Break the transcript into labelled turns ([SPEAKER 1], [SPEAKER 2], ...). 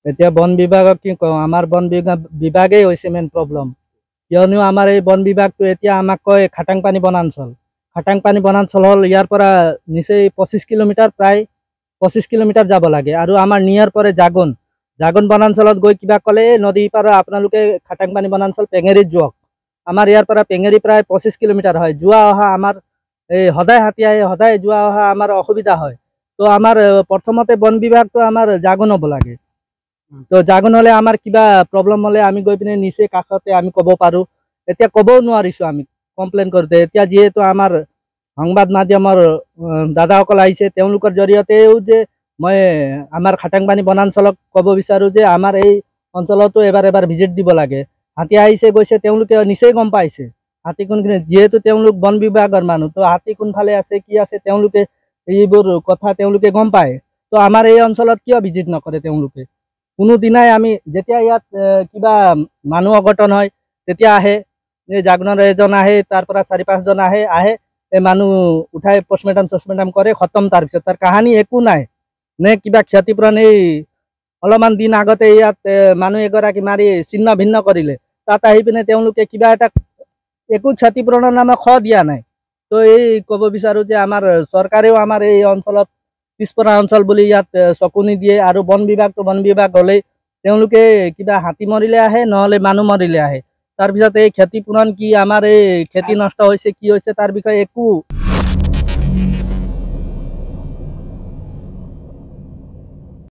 [SPEAKER 1] এতিয়া বন বিভাগক কি কওঁ, আমাৰ বন বিভাগেই হৈছে মেইন প্ৰব্লেম। কিয়নো আমাৰ এই বন বিভাগটো এতিয়া আমাক কয় খাটাংপানী বনাঞ্চল। খাটাংপানী বনাঞ্চল হ'ল ইয়াৰ পৰা নিচেই 25 কিলোমিটাৰ, প্ৰায় 25 কিলোমিটাৰ যাব লাগে। আৰু আমাৰ নিয়াৰ পৰে জাগন বনাঞ্চলত গৈ কিবা ক'লে নদী পাৰৰ আপোনালোকে খাটাংপানী বনাঞ্চল পেঙেৰিত যাওক। আমাৰ ইয়াৰ পৰা পেঙেৰি প্ৰায় 25 কিলোমিটাৰ হয়। যোৱা অহা আমাৰ এই সদায় হাতী আহে, সদায় যোৱা অহা আমাৰ অসুবিধা হয়। তো আমাৰ প্ৰথমতে বন বিভাগটো আমাৰ জাগন হ'ব লাগে। তো জাগন হলে আমাৰ কিবা প্ৰব্লেম হলে আমি গৈ পিনে নিচে কাষতে আমি ক'ব পাৰোঁ। এতিয়া ক'বও নোৱাৰিছোঁ আমি কমপ্লেইন কৰোঁতে। এতিয়া যিহেতু আমাৰ সংবাদ মাধ্যমৰ দাদাসকল আহিছে, তেওঁলোকৰ জৰিয়তেও যে মই আমাৰ খাটাংপানী বনাঞ্চলক ক'ব বিচাৰোঁ যে আমাৰ এই অঞ্চলতো এবাৰ ভিজিট দিব লাগে। হাতী আহিছে গৈছে, তেওঁলোকে নিচেই গম পাইছে হাতী কোনখিনি। যিহেতু তেওঁলোক বন বিভাগৰ মানুহ, তো হাতী কোনফালে আছে কি আছে তেওঁলোকে এইবোৰ কথা তেওঁলোকে গম পায়। তো আমাৰ এই অঞ্চলত কিয় ভিজিট নকৰে তেওঁলোকে? কোনো দিনাই আমি যেতিয়া ইয়াত কিবা মানুহ অঘটন হয় তেতিয়া আহে, এই জাগনৰ এজন আহে, তাৰ পৰা 4-5জন আহে, এই মানুহ উঠাই পষ্টমৰ্টেম কৰে, খতম। তাৰপিছত তাৰ কাহানী একো নাই। নে কিবা ক্ষতিপূৰণ, এই অলপমান দিন আগতে ইয়াত মানুহ এগৰাকী মাৰি ছিন্ন ভিন্ন কৰিলে, তাত আহি পিনে তেওঁলোকে কিবা এটা একো ক্ষতিপূৰণৰ নামত দিয়া নাই। তো এই ক'ব বিচাৰোঁ যে আমাৰ চৰকাৰেও আমাৰ এই অঞ্চলত পিছপৰা অঞ্চল বুলি ইয়াত চকু নিদিয়ে। আৰু বন বিভাগ হ'লেই তেওঁলোকে কিবা হাতী মৰিলে আহে, নহ'লে মানুহ মৰিলে আহে। তাৰপিছত এই ক্ষতিপূৰণ কি, আমাৰ এই খেতি নষ্ট হৈছে কি হৈছে তাৰ বিষয়ে একো